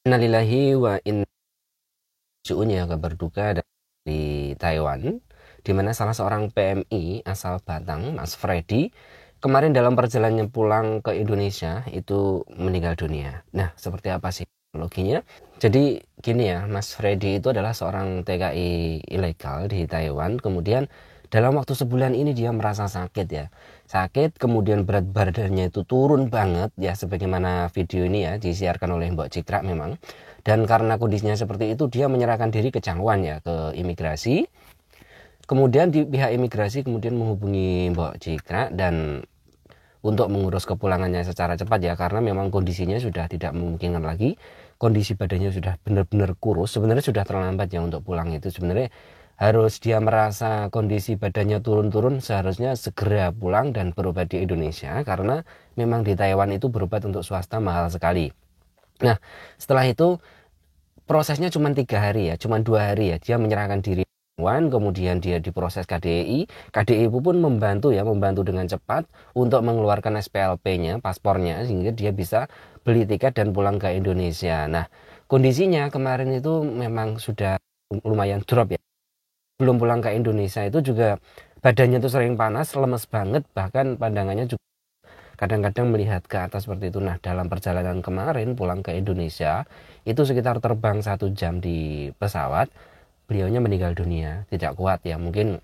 Innalillahi wa inna ilaihi ya, kabar duka dari Taiwan, di mana salah seorang PMI asal Batang, Mas Freddy, kemarin dalam perjalanannya pulang ke Indonesia itu meninggal dunia. Nah, seperti apa sih loginya? Jadi gini ya, Mas Freddy itu adalah seorang TKI ilegal di Taiwan. Kemudian dalam waktu sebulan ini dia merasa sakit ya. Sakit, kemudian berat badannya itu turun banget ya, sebagaimana video ini ya disiarkan oleh Mbok Cikra memang. Dan karena kondisinya seperti itu, dia menyerahkan diri ke Changwon ya, ke imigrasi. Kemudian di pihak imigrasi kemudian menghubungi Mbok Cikra dan untuk mengurus kepulangannya secara cepat ya, karena memang kondisinya sudah tidak memungkinkan lagi. Kondisi badannya sudah benar-benar kurus. Sebenarnya sudah terlambat ya untuk pulang itu. Sebenarnya harus dia merasa kondisi badannya turun-turun, seharusnya segera pulang dan berobat di Indonesia, karena memang di Taiwan itu berobat untuk swasta mahal sekali. Nah, setelah itu prosesnya cuma 3 hari ya, cuma 2 hari ya, dia menyerahkan diri. Kemudian dia diproses KDI. KDI pun membantu ya, membantu dengan cepat untuk mengeluarkan SPLP-nya, paspornya, sehingga dia bisa beli tiket dan pulang ke Indonesia. Nah, kondisinya kemarin itu memang sudah lumayan drop ya. Belum pulang ke Indonesia itu juga badannya tuh sering panas, lemes banget, bahkan pandangannya juga kadang-kadang melihat ke atas seperti itu. Nah, dalam perjalanan kemarin pulang ke Indonesia itu sekitar terbang 1 jam di pesawat, beliaunya meninggal dunia, tidak kuat ya, mungkin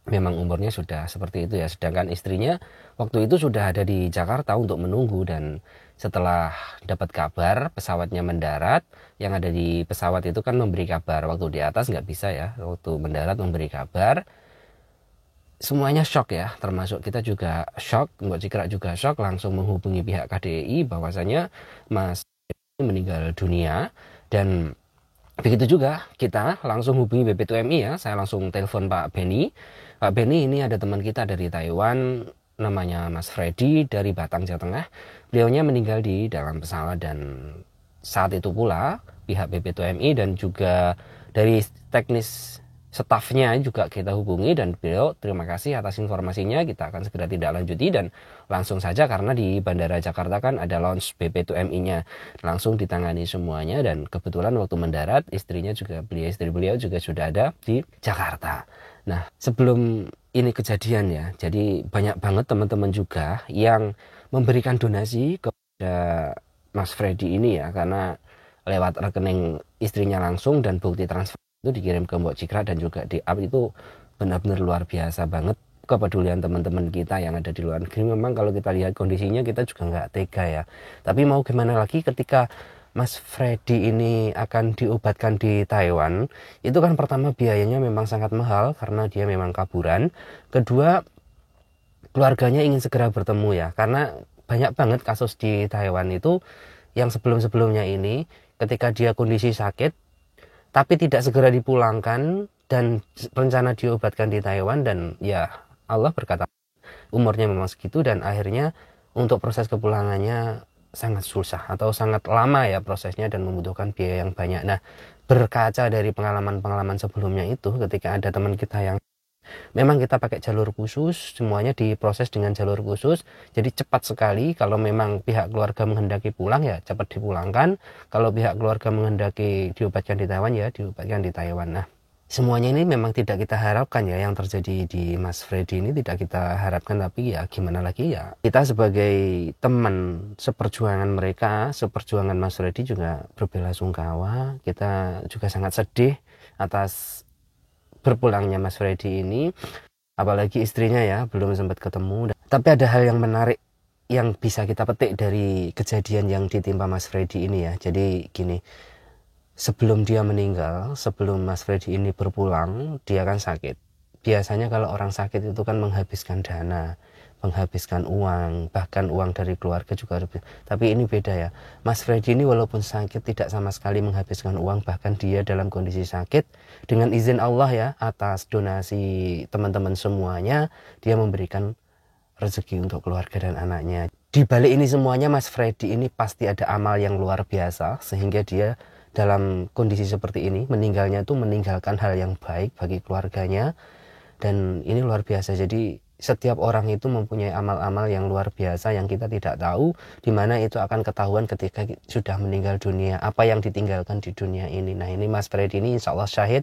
memang umurnya sudah seperti itu ya. Sedangkan istrinya waktu itu sudah ada di Jakarta untuk menunggu, dan setelah dapat kabar pesawatnya mendarat, yang ada di pesawat itu kan memberi kabar, waktu di atas nggak bisa ya, waktu mendarat memberi kabar. Semuanya shock ya, termasuk kita juga shock, Mbak Cikra juga shock, langsung menghubungi pihak KDI bahwasanya Mas meninggal dunia. Dan begitu juga kita langsung hubungi BP2MI ya, saya langsung telepon Pak Benny. Pak Benny, ini ada teman kita dari Taiwan, namanya Mas Freddy dari Batang, Jawa Tengah. Beliaunya meninggal di dalam pesawat, dan saat itu pula pihak BP2MI dan juga dari teknis stafnya juga kita hubungi, dan beliau terima kasih atas informasinya, kita akan segera tidak lanjuti. Dan langsung saja, karena di Bandara Jakarta kan ada launch BP2MI-nya, langsung ditangani semuanya. Dan kebetulan waktu mendarat istrinya juga, istri beliau juga sudah ada di Jakarta. Nah, sebelum ini kejadian ya, jadi banyak banget teman-teman juga yang memberikan donasi kepada Mas Freddy ini ya, karena lewat rekening istrinya langsung, dan bukti transfer itu dikirim ke Mbok Cikra dan juga di up. Itu benar-benar luar biasa banget kepedulian teman-teman kita yang ada di luar negeri. Memang kalau kita lihat kondisinya kita juga nggak tega ya, tapi mau gimana lagi, ketika Mas Freddy ini akan diobatkan di Taiwan, itu kan pertama biayanya memang sangat mahal karena dia memang kaburan. Kedua, keluarganya ingin segera bertemu ya, karena banyak banget kasus di Taiwan itu yang sebelum-sebelumnya ini, ketika dia kondisi sakit tapi tidak segera dipulangkan dan rencana diobatkan di Taiwan, dan ya Allah berkata umurnya memang segitu, dan akhirnya untuk proses kepulangannya sangat susah atau sangat lama ya prosesnya, dan membutuhkan biaya yang banyak. Nah, berkaca dari pengalaman-pengalaman sebelumnya itu, ketika ada teman kita yang memang kita pakai jalur khusus, semuanya diproses dengan jalur khusus, jadi cepat sekali. Kalau memang pihak keluarga menghendaki pulang ya cepat dipulangkan, kalau pihak keluarga menghendaki diobatkan di Taiwan ya diobatkan di Taiwan. Nah, semuanya ini memang tidak kita harapkan ya, yang terjadi di Mas Freddy ini tidak kita harapkan, tapi ya gimana lagi ya, kita sebagai teman seperjuangan mereka, seperjuangan Mas Freddy juga berbelasungkawa. Kita juga sangat sedih atas berpulangnya Mas Freddy ini, apalagi istrinya ya belum sempat ketemu. Tapi ada hal yang menarik yang bisa kita petik dari kejadian yang ditimpa Mas Freddy ini ya. Jadi gini, sebelum dia meninggal, sebelum Mas Freddy ini berpulang, dia kan sakit. Biasanya kalau orang sakit itu kan menghabiskan dana, menghabiskan uang, bahkan uang dari keluarga juga. Tapi ini beda ya, Mas Freddy ini walaupun sakit tidak sama sekali menghabiskan uang, bahkan dia dalam kondisi sakit, dengan izin Allah ya, atas donasi teman-teman semuanya, dia memberikan rezeki untuk keluarga dan anaknya. Di balik ini semuanya, Mas Freddy ini pasti ada amal yang luar biasa, sehingga dia dalam kondisi seperti ini, meninggalnya itu meninggalkan hal yang baik bagi keluarganya. Dan ini luar biasa. Jadi setiap orang itu mempunyai amal-amal yang luar biasa yang kita tidak tahu, di mana itu akan ketahuan ketika sudah meninggal dunia, apa yang ditinggalkan di dunia ini. Nah, ini Mas Freddy ini insya Allah syahid,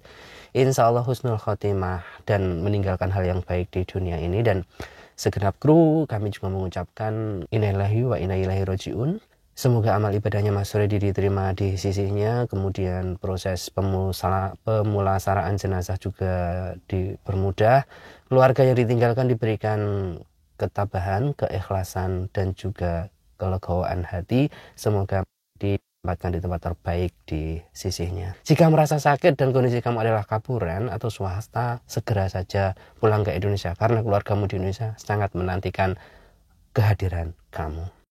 insya Allah husnul khotimah, dan meninggalkan hal yang baik di dunia ini. Dan segenap kru kami juga mengucapkan innalillahi wa inna ilaihi rajiun. Semoga amal ibadahnya Mas Freddy diterima di sisinya, kemudian proses pemulasaraan jenazah juga dipermudah, keluarga yang ditinggalkan diberikan ketabahan, keikhlasan, dan juga kelegowoan hati. Semoga ditempatkan di tempat terbaik di sisinya. Jika merasa sakit dan kondisi kamu adalah kaburan atau swasta, segera saja pulang ke Indonesia, karena keluargamu di Indonesia sangat menantikan kehadiran kamu.